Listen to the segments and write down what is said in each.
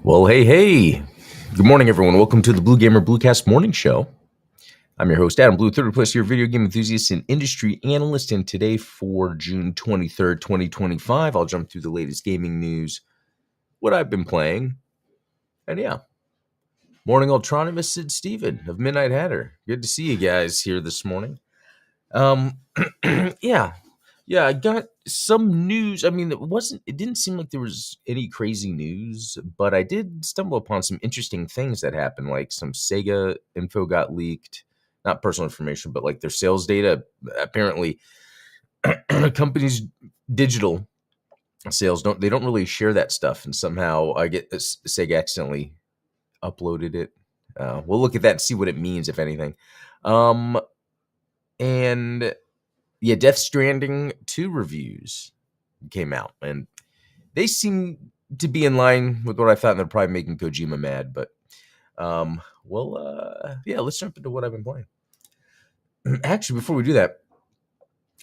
Well, hey. Good morning, everyone. Welcome to the Blue Gamer Bluecast Morning Show. I'm your host, Adam Blue, third plus your video game enthusiast and industry analyst. And today, for June 23rd, 2025, I'll jump through the latest gaming news, what I've been playing. And yeah, morning, Ultronymous Sid Steven of Midnight Hatter. Good to see you guys here this morning. Um, yeah, I got some news. I mean, it didn't seem like there was any crazy news, but I did stumble upon some interesting things that happened, like some Sega info got leaked, not personal information, but like their sales data. Apparently, companies' digital sales don't really share that stuff, and somehow I get Sega accidentally uploaded it. We'll look at that and see what it means, if anything. And yeah, Death Stranding 2 reviews came out, and they seem to be in line with what I thought, and they're probably making Kojima mad. But, yeah, let's jump into what I've been playing. Actually, before we do that,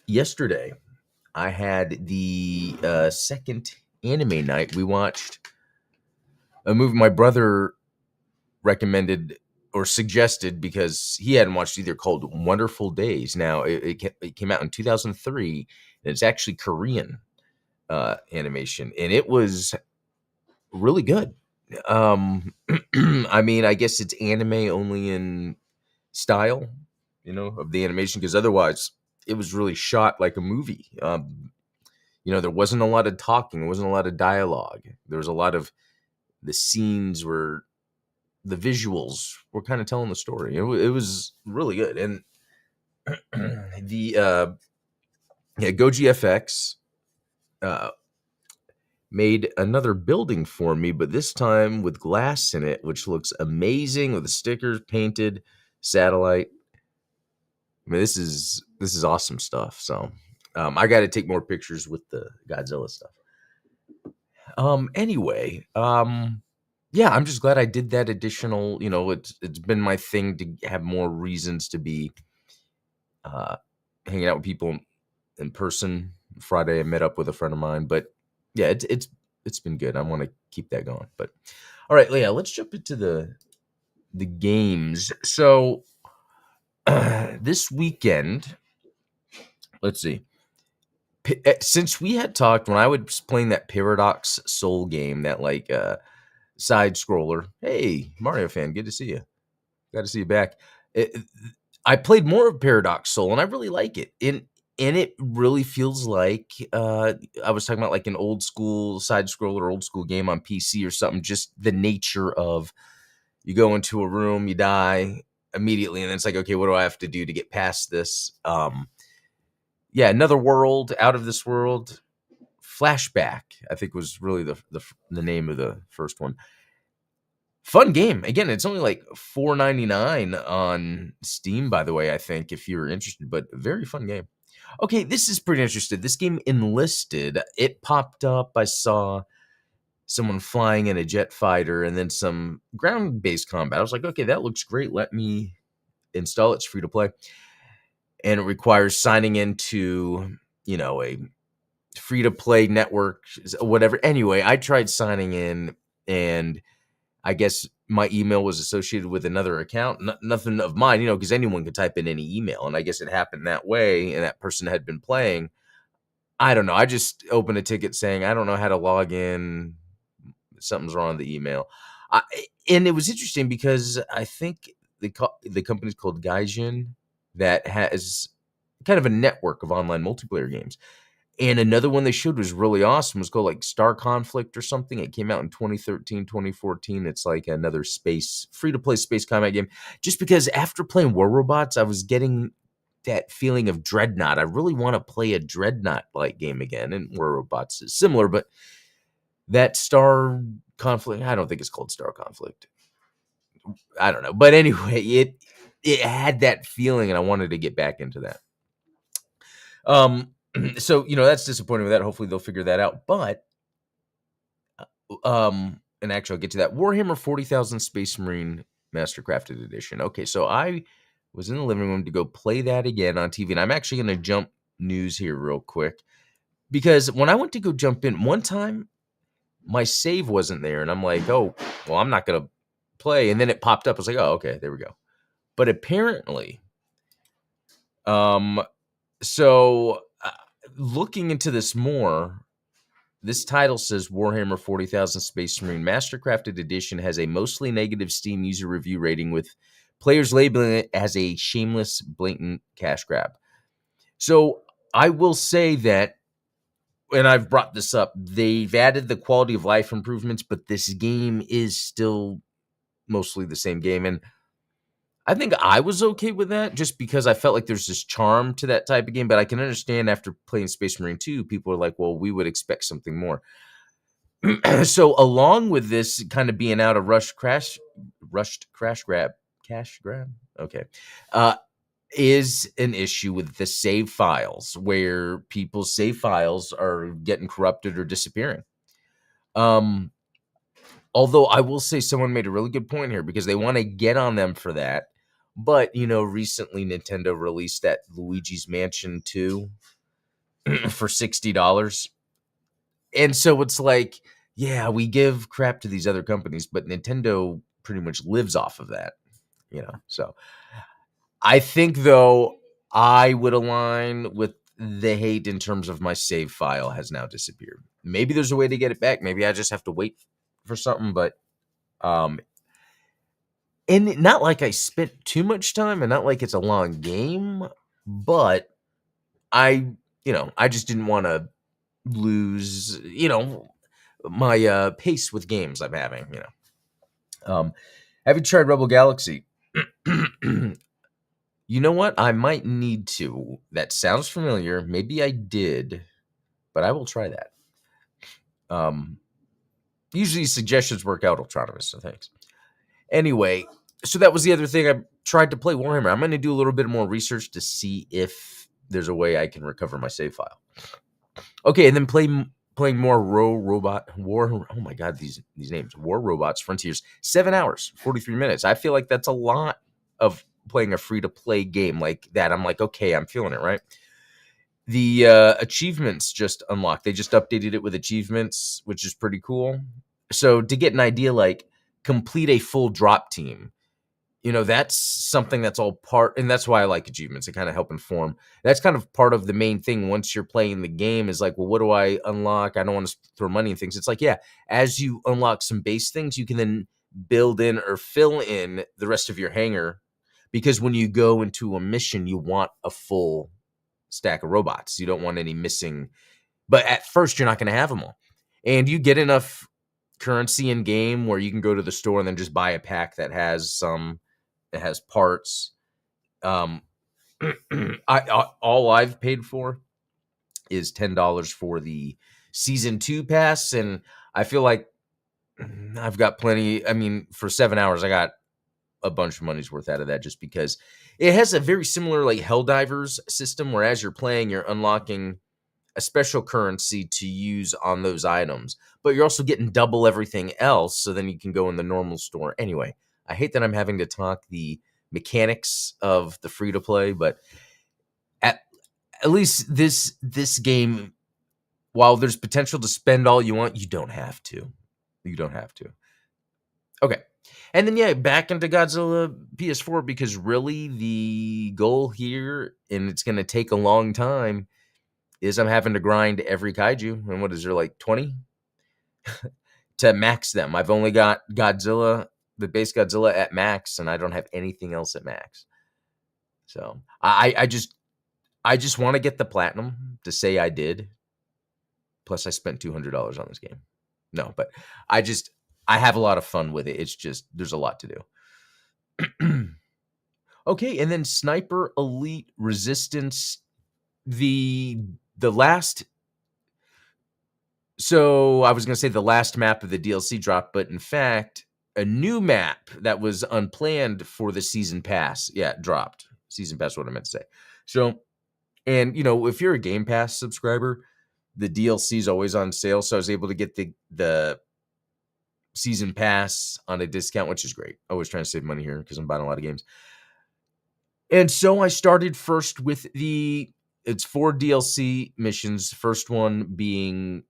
yesterday I had the second anime night. We watched a movie my brother recommended or suggested because he hadn't watched either, called Wonderful Days. Now, it came out in 2003, and it's actually Korean animation, and it was really good. I mean, I guess it's anime only in style, of the animation, because otherwise it was really shot like a movie. There wasn't a lot of talking, there wasn't a lot of dialogue. There was a lot of the scenes where the visuals were kind of telling the story. It was really good, and the Goji FX made another building for me, but this time with glass in it, which looks amazing, with the stickers painted, satellite. I mean, this is awesome stuff. So I got to take more pictures with the Godzilla stuff. Anyway, yeah, I'm just glad I did that additional. It's been my thing to have more reasons to be hanging out with people in person. Friday, I met up with a friend of mine, but yeah, it's been good. I want to keep that going. But all right, yeah, let's jump into the games. So this weekend, let's see. Since we had talked when I was playing that Paradox Soul game, that like side scroller. Hey, Mario fan, good to see you. Got to see you back. I played more of Paradox Soul, and I really like it. And it really feels like I was talking about like an old school side scroller, old school game on PC or something. Just the nature of, you go into a room, you die immediately, and then it's like, okay, what do I have to do to get past this? Yeah, Another World, Out of This World, Flashback, I think was really the name of the first one. Fun game. Again, it's only like $4.99 on Steam, by the way, I think, if you're interested, but very fun game. Okay, this is pretty interesting. This game, Enlisted, it popped up. I saw someone flying in a jet fighter and then some ground-based combat. I was like, okay, that looks great. Let me install it. It's free to play. And it requires signing into, a free-to-play network, whatever. Anyway, I tried signing in, and I guess my email was associated with another account. Nothing of mine, because anyone could type in any email. And I guess it happened that way, and that person had been playing. I don't know. I just opened a ticket saying, I don't know how to log in. Something's wrong with the email. And it was interesting because I think the company's called Gaijin, that has kind of a network of online multiplayer games. And another one they showed was really awesome. It was called like Star Conflict or something. It came out in 2013, 2014. It's like another free-to-play space combat game. Just because after playing War Robots, I was getting that feeling of Dreadnought. I really want to play a Dreadnought-like game again. And War Robots is similar, but that Star Conflict, I don't think it's called Star Conflict. I don't know. But anyway, it had that feeling, and I wanted to get back into that. So, that's disappointing with that. Hopefully they'll figure that out. But, and actually I'll get to that. Warhammer 40,000 Space Marine Mastercrafted Edition. Okay, so I was in the living room to go play that again on TV, and I'm actually going to jump news here real quick, because when I went to go jump in one time, my save wasn't there, and I'm like, oh, well, I'm not gonna play. And then it popped up. I was like, oh, okay, there we go. But apparently, um, so looking into this more, this title says Warhammer 40,000 Space Marine Mastercrafted Edition has a mostly negative Steam user review rating, with players labeling it as a shameless, blatant cash grab. So I will say that, and I've brought this up, they've added the quality of life improvements, but this game is still mostly the same game. And I think I was okay with that just because I felt like there's this charm to that type of game. But I can understand after playing Space Marine 2, people are like, well, we would expect something more. So along with this kind of being out of rushed crash grab, cash grab, okay, is an issue with the save files, where people's save files are getting corrupted or disappearing. Although I will say someone made a really good point here, because they want to get on them for that. But, recently Nintendo released that Luigi's Mansion 2 for $60. And so it's like, yeah, we give crap to these other companies, but Nintendo pretty much lives off of that, So I think, though, I would align with the hate in terms of my save file has now disappeared. Maybe there's a way to get it back. Maybe I just have to wait for something, but and not like I spent too much time, and not like it's a long game, but I just didn't want to lose, my pace with games I'm having, Have you tried Rebel Galaxy? You know what? I might need to. That sounds familiar. Maybe I did, but I will try that. Usually suggestions work out autonomous, so thanks. Anyway, so that was the other thing. I tried to play Warhammer. I'm going to do a little bit more research to see if there's a way I can recover my save file. Okay, and then playing more War. Oh my God, these names: War Robots Frontiers. 7 hours, 43 minutes. I feel like that's a lot of playing a free to play game like that. I'm like, okay, I'm feeling it, right? The achievements just unlocked. They just updated it with achievements, which is pretty cool. So to get an idea, like complete a full drop team, that's something that's all part, and that's why I like achievements. They kind of help inform. That's kind of part of the main thing once you're playing the game, is like, well, what do I unlock? I don't want to throw money in things. It's like, yeah, as you unlock some base things, you can then build in or fill in the rest of your hangar, because when you go into a mission, you want a full stack of robots. You don't want any missing. But at first, you're not going to have them all. And you get enough currency in game where you can go to the store and then just buy a pack that has parts. All I've paid for is $10 for the season 2 pass, and I feel like I've got plenty. I mean, for 7 hours, I got a bunch of money's worth out of that, just because it has a very similar like Helldivers system, where as you're playing, you're unlocking a special currency to use on those items, but you're also getting double everything else, so then you can go in the normal store. Anyway, I hate that I'm having to talk the mechanics of the free to play, but at least this game, while there's potential to spend all you want, you don't have to. Okay. And then, yeah, back into Godzilla PS4, because really the goal here, and it's going to take a long time, is I'm having to grind every kaiju. And what is there, like 20? To max them. I've only got Godzilla, the base Godzilla, at max, and I don't have anything else at max. So I just want to get the platinum to say I did. Plus I spent $200 on this game. No, but I have a lot of fun with it. It's just, there's a lot to do. Okay, and then Sniper Elite Resistance, the last. So I was going to say the last map of the DLC drop, but in fact, a new map that was unplanned for the season pass, dropped. Season pass, what I meant to say. So, and if you're a Game Pass subscriber, the DLC is always on sale. So I was able to get the season pass on a discount, which is great. Always trying to save money here because I'm buying a lot of games. And so I started first with it's 4 DLC missions. First one being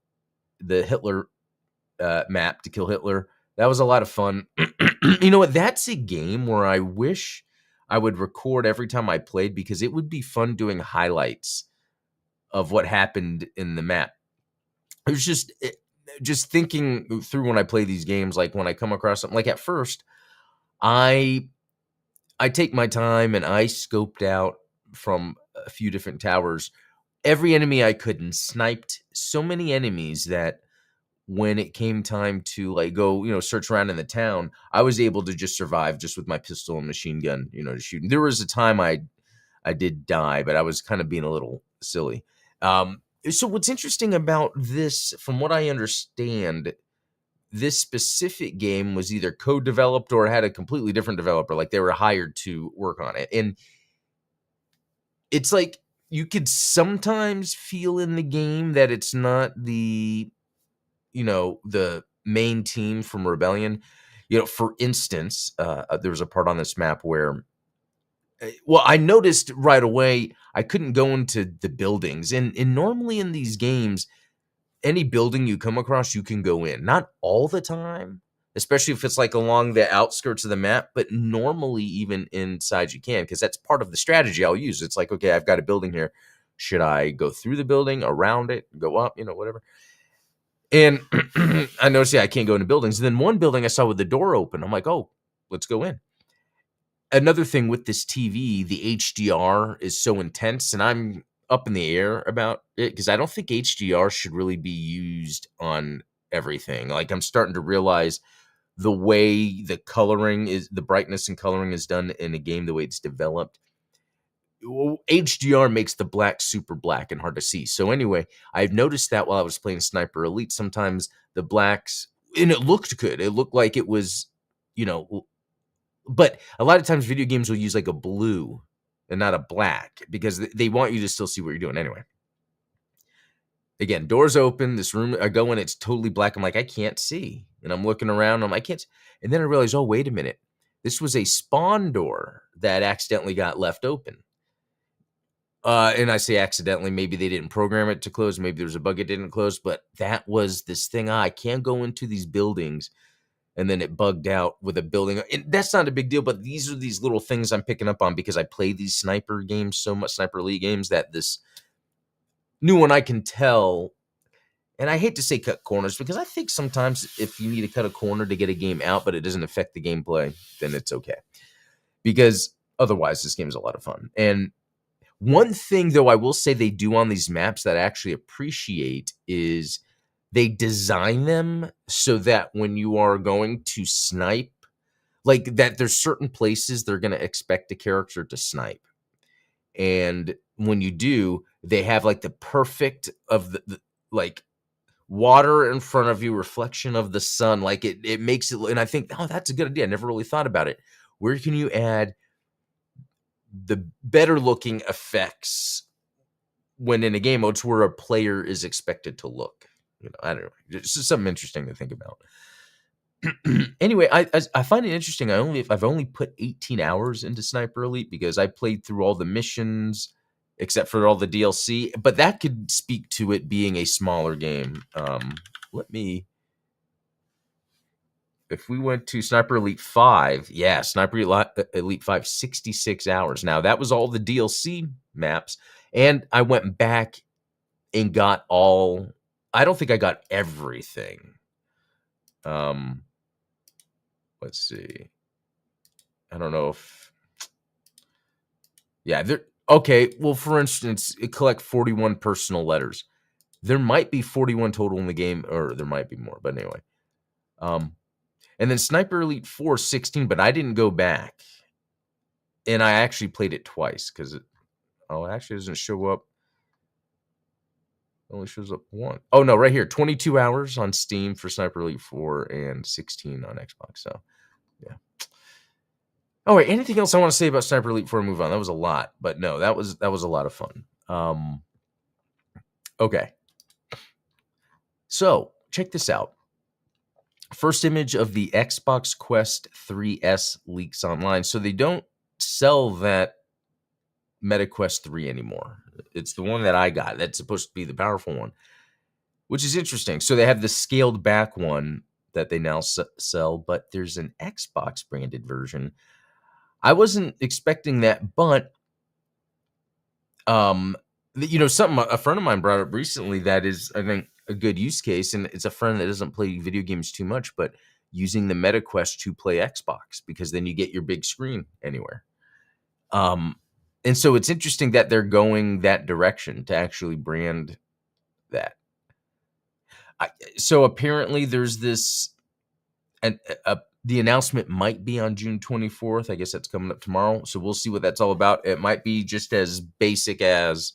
the Hitler map to kill Hitler. That was a lot of fun. You know what? That's a game where I wish I would record every time I played, because it would be fun doing highlights of what happened in the map. It was just thinking through when I play these games, like when I come across something, like at first, I take my time and I scoped out from a few different towers every enemy I could and sniped so many enemies that when it came time to like go, search around in the town, I was able to just survive just with my pistol and machine gun, to shoot. There was a time I did die, but I was kind of being a little silly. So what's interesting about this, from what I understand, this specific game was either co-developed or had a completely different developer. Like they were hired to work on it. And it's like you could sometimes feel in the game that it's not the main team from Rebellion. For instance, there was a part on this map where, well, I noticed right away I couldn't go into the buildings. And normally in these games, any building you come across, you can go in. Not all the time, especially if it's like along the outskirts of the map, but normally even inside you can, because that's part of the strategy I'll use. It's like, okay, I've got a building here. Should I go through the building, around it, go up, whatever? And I noticed, I can't go into buildings. And then one building I saw with the door open. I'm like, oh, let's go in. Another thing with this TV, the HDR is so intense, and I'm up in the air about it because I don't think HDR should really be used on everything. Like I'm starting to realize the way the brightness and coloring is done in a game, the way it's developed. HDR makes the black super black and hard to see. So anyway, I've noticed that while I was playing Sniper Elite, sometimes the blacks, and it looked good. It looked like it was, but a lot of times video games will use like a blue and not a black because they want you to still see what you're doing. Anyway, again, doors open, this room, I go in, it's totally black. I'm like, I can't see. And I'm looking around, I can't. And then I realized, oh, wait a minute. This was a spawn door that accidentally got left open. And I say accidentally, maybe they didn't program it to close. Maybe there was a bug it didn't close, but that was this thing. I can't go into these buildings. And then it bugged out with a building. And that's not a big deal, but these are these little things I'm picking up on because I play these sniper games so much, Sniper Elite games, that this new one I can tell. And I hate to say cut corners because I think sometimes if you need to cut a corner to get a game out, but it doesn't affect the gameplay, then it's okay. Because otherwise, this game is a lot of fun. And one thing, though, I will say they do on these maps that I actually appreciate is they design them so that when you are going to snipe, like that there's certain places they're going to expect a character to snipe. And when you do, they have like the perfect of the like water in front of you, reflection of the sun. Like it makes it, and I think, oh, that's a good idea. I never really thought about it. Where can you add the better looking effects when in a game mode where a player is expected to look? I don't know. It's just something interesting to think about. Anyway, I find it interesting. I've only put 18 hours into Sniper Elite because I played through all the missions except for all the DLC. But that could speak to it being a smaller game. If we went to Sniper Elite 5, yeah, Sniper Elite 5, 66 hours. Now, that was all the DLC maps. And I went back and got all... I don't think I got everything. Let's see. I don't know if... Yeah, okay, well, for instance, it collect 41 personal letters. There might be 41 total in the game, or there might be more, but anyway. And then Sniper Elite 4, 16, but I didn't go back. And I actually played it twice, because it actually doesn't show up. It only shows up one. Oh, no, right here. 22 hours on Steam for Sniper Elite 4 and 16 on Xbox. So, yeah. Oh, wait, anything else I want to say about Sniper Elite before I move on? That was a lot. But no, that was a lot of fun. Okay. So, check this out. First image of the Xbox Quest 3S leaks online. So they don't sell that MetaQuest 3 anymore. It's the one that I got. That's supposed to be the powerful one. which is interesting. So they have the scaled back one that they now sell, but there's an Xbox branded version. I wasn't expecting that, but something a friend of mine brought up recently that is, I think, a good use case, and it's a friend that doesn't play video games too much, but using the Meta Quest to play Xbox, because then you get your big screen anywhere. And so it's interesting that they're going that direction to actually brand that. So apparently there's this, and the announcement might be on June 24th. I guess that's coming up tomorrow. So we'll see what that's all about. It might be just as basic as,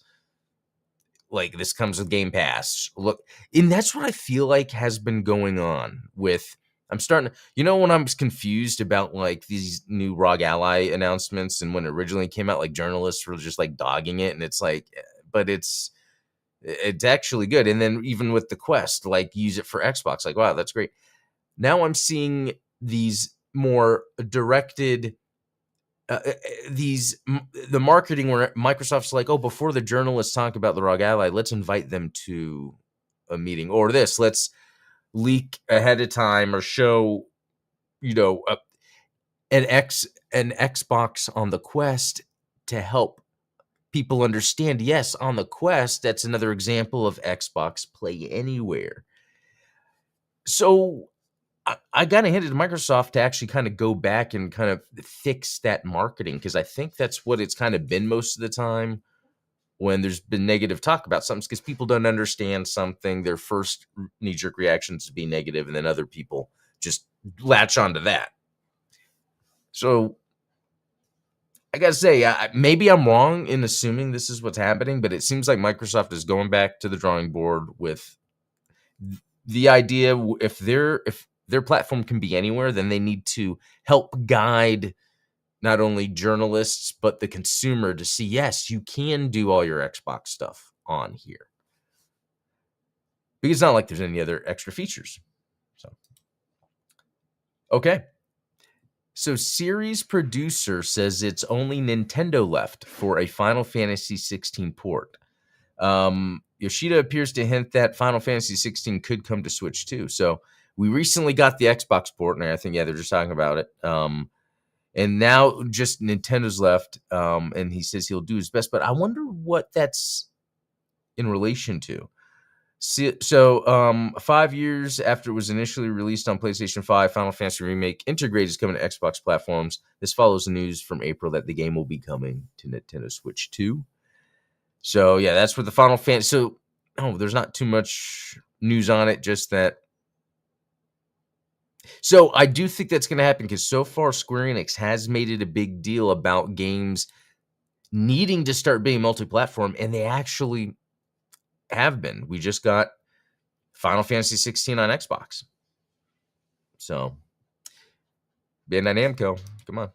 like, this comes with Game Pass. Look, and that's what I feel like has been going on with. I'm starting to, when I was confused about like these new ROG Ally announcements, and when it originally came out, like journalists were just like dogging it, and it's like, but it's actually good. And then even with the Quest, like use it for Xbox, like, wow, that's great. Now I'm seeing these more directed, the marketing where Microsoft's like, oh, before the journalists talk about the ROG Ally, let's invite them to a meeting, or let's leak ahead of time or show, an Xbox on the Quest to help people understand. Yes, on the Quest, that's another example of Xbox Play Anywhere. So I got to hand it to Microsoft to actually kind of go back and kind of fix that marketing, because I think that's what it's kind of been most of the time when there's been negative talk about something, because people don't understand something. Their first knee-jerk reaction is to be negative, and then other people just latch onto that. So I got to say, maybe I'm wrong in assuming this is what's happening, but it seems like Microsoft is going back to the drawing board with the idea, if their platform can be anywhere, then they need to help guide not only journalists but the consumer to see, yes, you can do all your Xbox stuff on here, because it's not like there's any other extra features. So, okay. So series producer says it's only Nintendo left for a Final Fantasy 16 port. Yoshida appears to hint that Final Fantasy 16 could come to Switch too. So we recently got the Xbox port, and I think, they're just talking about it. And now just Nintendo's left, and he says he'll do his best. But I wonder what that's in relation to. So 5 years after it was initially released on PlayStation 5, Final Fantasy Remake Integrate is coming to Xbox platforms. This follows the news from April that the game will be coming to Nintendo Switch 2. So, yeah, that's what the Final Fantasy. So, there's not too much news on it, just that. So, I do think that's going to happen, because so far Square Enix has made it a big deal about games needing to start being multi-platform, and they actually have been. We just got Final Fantasy 16 on Xbox. So, Bandai Namco, come on.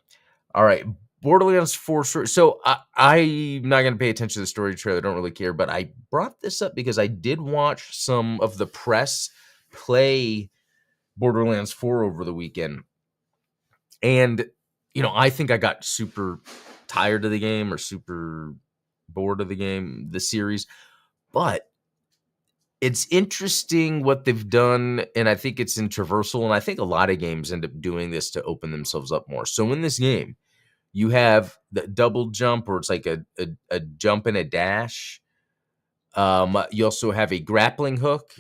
All right, Borderlands 4 story. So I'm not going to pay attention to the story trailer. I don't really care. But I brought this up because I did watch some of the press play Borderlands 4 over the weekend. And, I think I got super tired of the game, or super bored of the game, the series. But it's interesting what they've done, and I think it's in traversal, and I think a lot of games end up doing this to open themselves up more. So in this game, you have the double jump, or it's like a jump and a dash. You also have a grappling hook.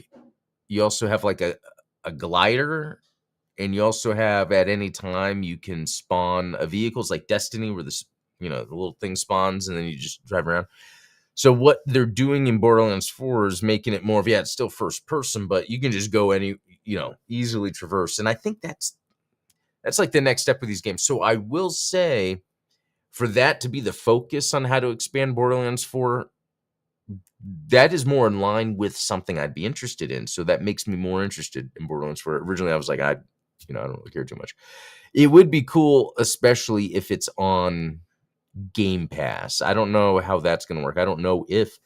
You also have like a glider, and you also have, at any time, you can spawn a vehicle. It's like Destiny, where the little thing spawns, and then you just drive around. So what they're doing in Borderlands 4 is making it more of, it's still first person, but you can just go easily traverse. And I think that's like the next step of these games. So I will say, for that to be the focus on how to expand Borderlands 4, that is more in line with something I'd be interested in. So that makes me more interested in Borderlands 4. Originally, I was like, I don't really care too much. It would be cool, especially if it's on Game Pass. I don't know how that's going to work. I don't know if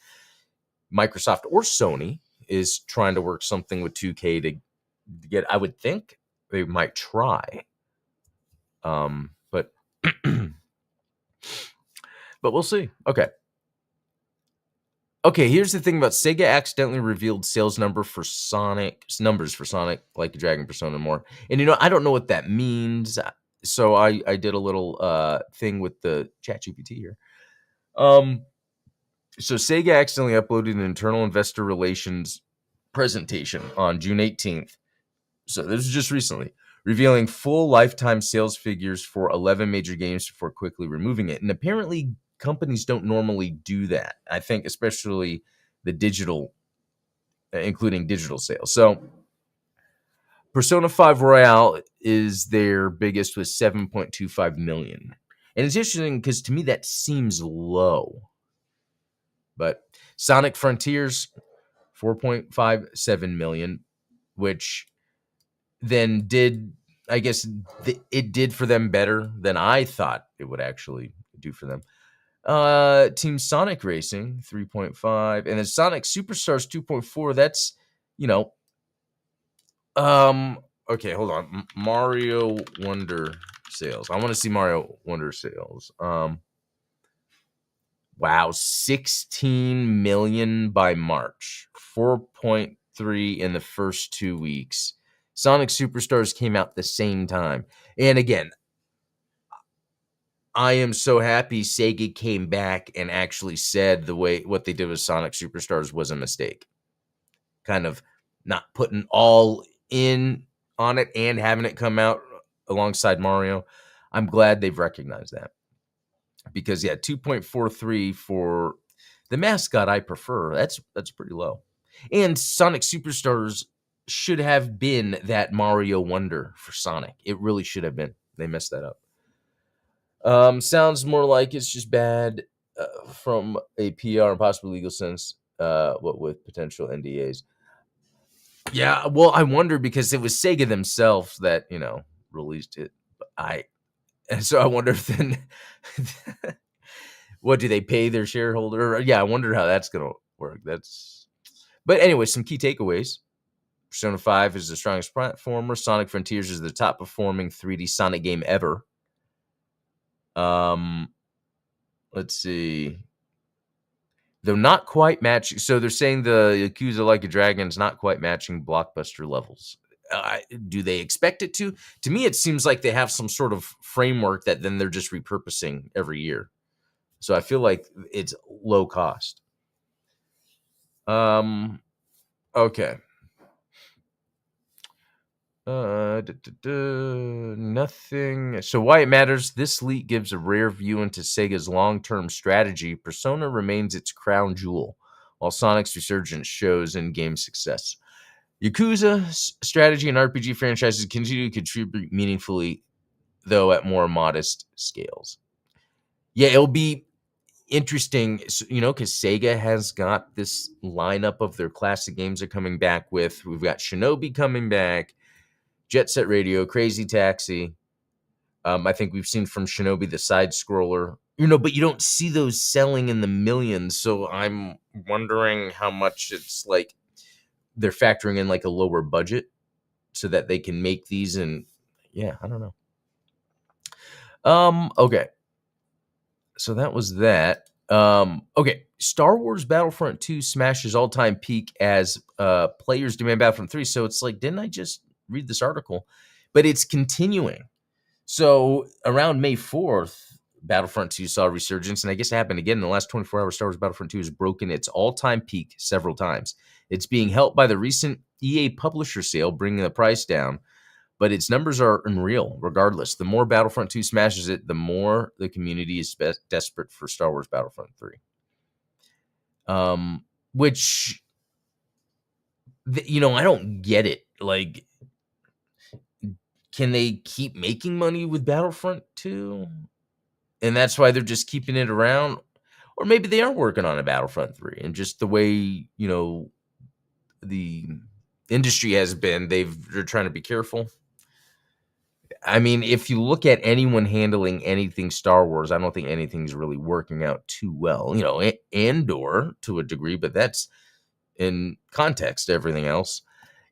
Microsoft or Sony is trying to work something with 2K to get. I would think they might try, but but we'll see. Okay. Okay, here's the thing about Sega accidentally revealed numbers for Sonic, Like a Dragon, Persona, and more. And I don't know what that means. So I did a little thing with the ChatGPT here. Um, so Sega accidentally uploaded an internal investor relations presentation on June 18th. So this is just recently, revealing full lifetime sales figures for 11 major games before quickly removing it. And apparently companies don't normally do that. I think especially the digital, including digital sales. So Persona 5 Royale is their biggest with 7.25 million. And it's interesting because to me that seems low. But Sonic Frontiers 4.57 million, which then did, I guess it did for them better than I thought it would actually do for them. Team Sonic Racing 3.5, and then Sonic Superstars 2.4. That's you know, okay, hold on. Mario Wonder sales. I want to see Mario Wonder sales. Wow, 16 million by March, 4.3 in the first 2 weeks. Sonic Superstars came out the same time. And again, I am so happy Sega came back and actually said what they did with Sonic Superstars was a mistake. Kind of not putting all in on it and having it come out alongside Mario. I'm glad they've recognized that. Because 2.43 for the mascot I prefer. That's pretty low. And Sonic Superstars should have been that Mario Wonder for Sonic. It really should have been. They messed that up. Sounds more like it's just bad from a PR and possibly legal sense. What with potential NDAs. Yeah, well, I wonder because it was Sega themselves that released it. So I wonder if then what do they pay their shareholder? Yeah, I wonder how that's gonna work. But anyway, some key takeaways. Persona 5 is the strongest platformer. Sonic Frontiers is the top performing 3D Sonic game ever. Let's see. Though not quite matching. So they're saying the Yakuza Like a Dragon is not quite matching blockbuster levels. Do they expect it to? To me, it seems like they have some sort of framework that then they're just repurposing every year. So I feel like it's low cost. Okay. Nothing. So why it matters, this leak gives a rare view into Sega's long-term strategy. Persona remains its crown jewel, while Sonic's resurgence shows in game success. Yakuza strategy and RPG franchises continue to contribute meaningfully, though at more modest scales. Yeah, it'll be interesting, because Sega has got this lineup of their classic games they're coming back with. We've got Shinobi coming back, Jet Set Radio, Crazy Taxi. I think we've seen from Shinobi the side scroller, but you don't see those selling in the millions. So I'm wondering how much it's like they're factoring in like a lower budget so that they can make these. And yeah, I don't know. Okay. So that was that. Okay. Star Wars Battlefront 2 smashes all-time peak as players demand Battlefront 3. So it's like, didn't I just read this article? But it's continuing. So around May 4th, Battlefront 2 saw a resurgence, and I guess it happened again in the last 24 hours. Star Wars Battlefront 2 has broken its all-time peak several times. It's being helped by the recent EA publisher sale, bringing the price down, but its numbers are unreal regardless. The more Battlefront 2 smashes it, the more the community is desperate for Star Wars Battlefront 3. Which, I don't get it. Like, can they keep making money with Battlefront 2? And that's why they're just keeping it around. Or maybe they are working on a Battlefront 3. And just the way, the industry has been, they're trying to be careful. I mean, if you look at anyone handling anything Star Wars, I don't think anything's really working out too well. Andor to a degree, but that's in context to everything else.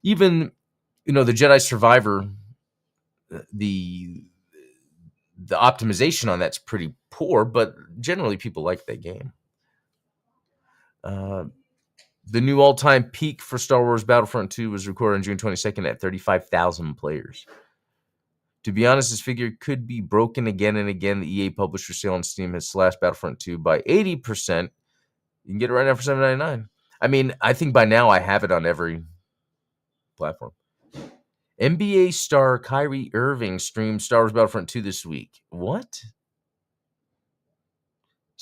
Even, the Jedi Survivor, the optimization on that's pretty poor, but generally people like that game. Uh, the new all-time peak for Star Wars Battlefront 2 was recorded on June 22nd at 35,000 players. To be honest, this figure could be broken again and again. The EA publisher sale on Steam has slashed Battlefront 2 by 80%. You can get it right now for $7.99. I mean, I think by now I have it on every platform. NBA star Kyrie Irving streamed Star Wars Battlefront 2 this week. What?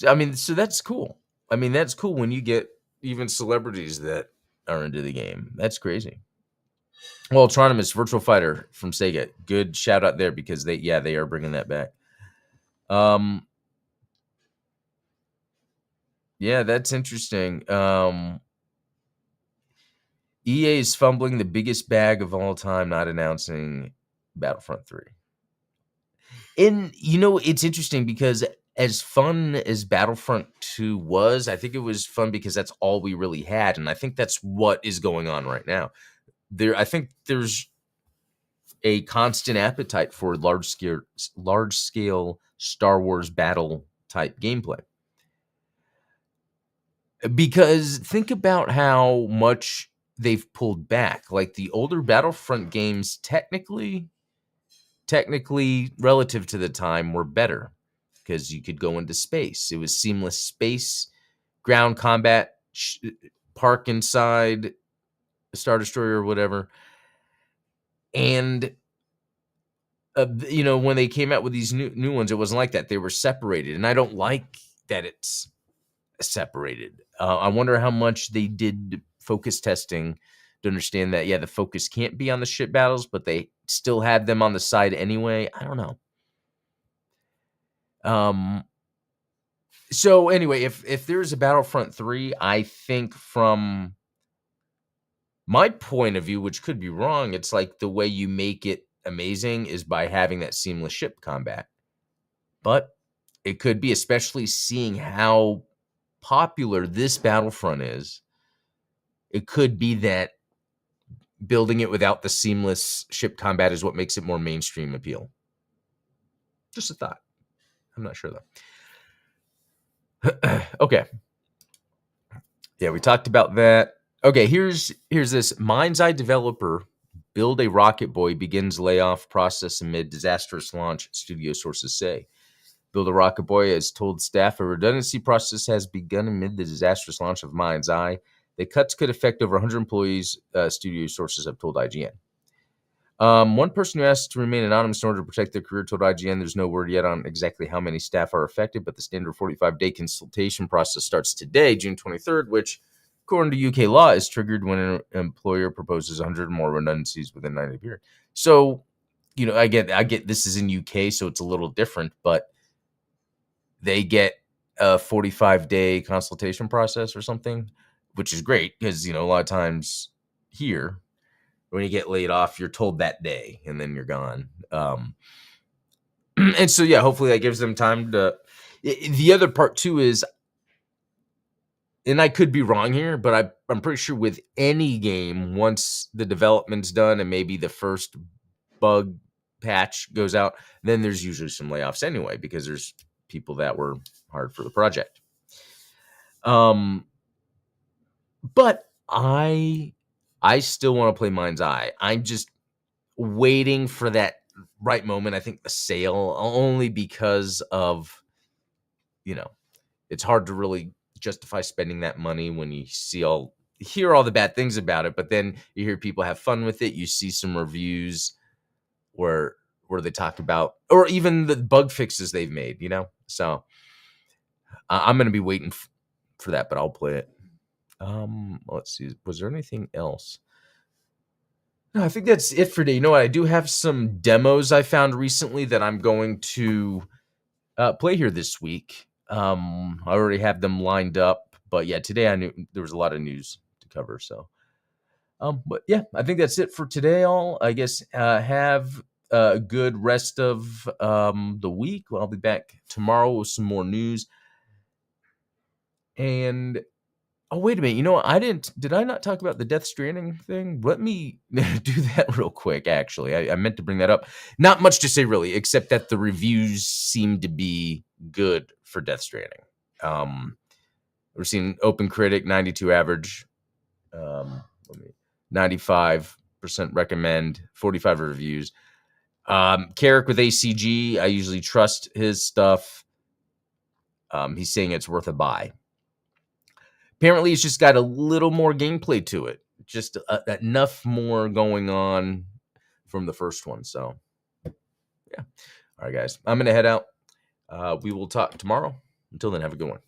I mean, so that's cool. I mean, that's cool when you get even celebrities that are into the game. That's crazy. Well, Tronimus Virtual Fighter from Sega. Good shout out there because they are bringing that back. Yeah, that's interesting. EA is fumbling the biggest bag of all time, not announcing Battlefront 3. And, it's interesting because as fun as Battlefront 2 was, I think it was fun because that's all we really had. And I think that's what is going on right now. I think there's a constant appetite for large scale Star Wars battle type gameplay. Because think about how much they've pulled back. Like the older Battlefront games technically relative to the time were better because you could go into space. It was seamless space, ground combat, park inside a Star Destroyer or whatever. And when they came out with these new ones, it wasn't like that. They were separated, and I don't like that it's separated. I wonder how much they did focus testing to understand that, the focus can't be on the ship battles, but they still had them on the side anyway. I don't know. So anyway, if there's a Battlefront 3, I think from my point of view, which could be wrong, it's like the way you make it amazing is by having that seamless ship combat. But it could be, especially seeing how popular this Battlefront is, it could be that building it without the seamless ship combat is what makes it more mainstream appeal. Just a thought. I'm not sure though. Okay. Yeah, we talked about that. Okay, here's this. Mind's Eye developer Build a Rocket Boy begins layoff process amid disastrous launch, studio sources say. Build a Rocket Boy has told staff a redundancy process has begun amid the disastrous launch of Mind's Eye. The cuts could affect over 100 employees, studio sources have told IGN. One person who asked to remain anonymous in order to protect their career told IGN there's no word yet on exactly how many staff are affected, but the standard 45-day consultation process starts today, June 23rd, which, according to UK law, is triggered when an employer proposes 100 more redundancies within 90 period. So, I get this is in UK, so it's a little different, but they get a 45-day consultation process or something, which is great because, a lot of times here, when you get laid off, you're told that day and then you're gone. And so, hopefully that gives them time to. The other part too is, and I could be wrong here, but I'm pretty sure with any game, once the development's done and maybe the first bug patch goes out, then there's usually some layoffs anyway, because there's people that were hard for the project. But I still want to play Mind's Eye. I'm just waiting for that right moment. I think the sale, only because of, it's hard to really justify spending that money when you hear all the bad things about it, but then you hear people have fun with it. You see some reviews where they talk about, or even the bug fixes they've made, so I'm going to be waiting for that, but I'll play it. Let's see. Was there anything else? No, I think that's it for today. I do have some demos I found recently that I'm going to play here this week. I already have them lined up, but today I knew there was a lot of news to cover. So, but I think that's it for today. I guess have a good rest of the week. I'll be back tomorrow with some more news. And oh, wait a minute. Did I not talk about the Death Stranding thing? Let me do that real quick, actually. I meant to bring that up. Not much to say, really, except that the reviews seem to be good for Death Stranding. We're seeing Open Critic 92 average, 95% recommend, 45 reviews. Carrick with ACG, I usually trust his stuff. He's saying it's worth a buy. Apparently, it's just got a little more gameplay to it. Just enough more going on from the first one. So, yeah. All right, guys. I'm going to head out. We will talk tomorrow. Until then, have a good one.